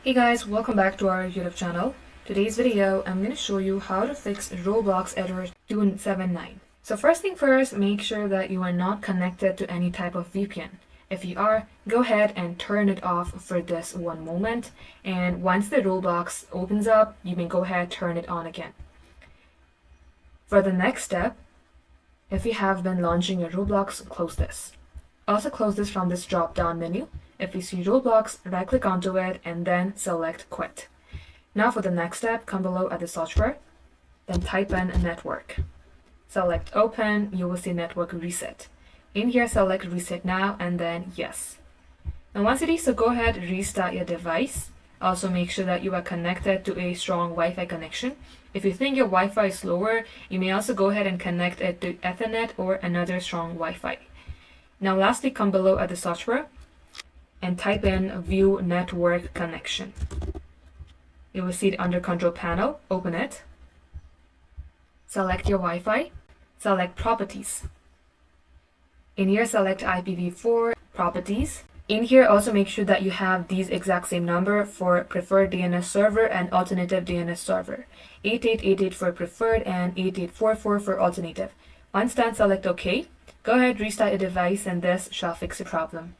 Hey guys, welcome back to our YouTube channel. Today's video, I'm going to show you how to fix Roblox error 279. So first thing first, make sure that you are not connected to any type of VPN. If you are, go ahead and turn it off for this one moment. And once the Roblox opens up, you may go ahead and turn it on again. For the next step, if you have been launching your Roblox, close this. Also close this from this drop-down menu. If you see Roblox, right-click onto it and then select Quit. Now for the next step, come below at the search bar, then type in Network. Select Open, you will see Network Reset. In here, select Reset Now and then Yes. And once it is, so go ahead, restart your device. Also make sure that you are connected to a strong Wi-Fi connection. If you think your Wi-Fi is slower, you may also go ahead and connect it to Ethernet or another strong Wi-Fi. Now lastly, come below at the search bar and type in View Network Connection. You will see it under Control Panel, open it. Select your Wi-Fi, select Properties. In here, select IPv4 Properties. In here, also make sure that you have these exact same number for preferred DNS server and alternative DNS server. 8888 for preferred and 8844 for alternative. Once done, select OK. Go ahead, restart your device and this shall fix the problem.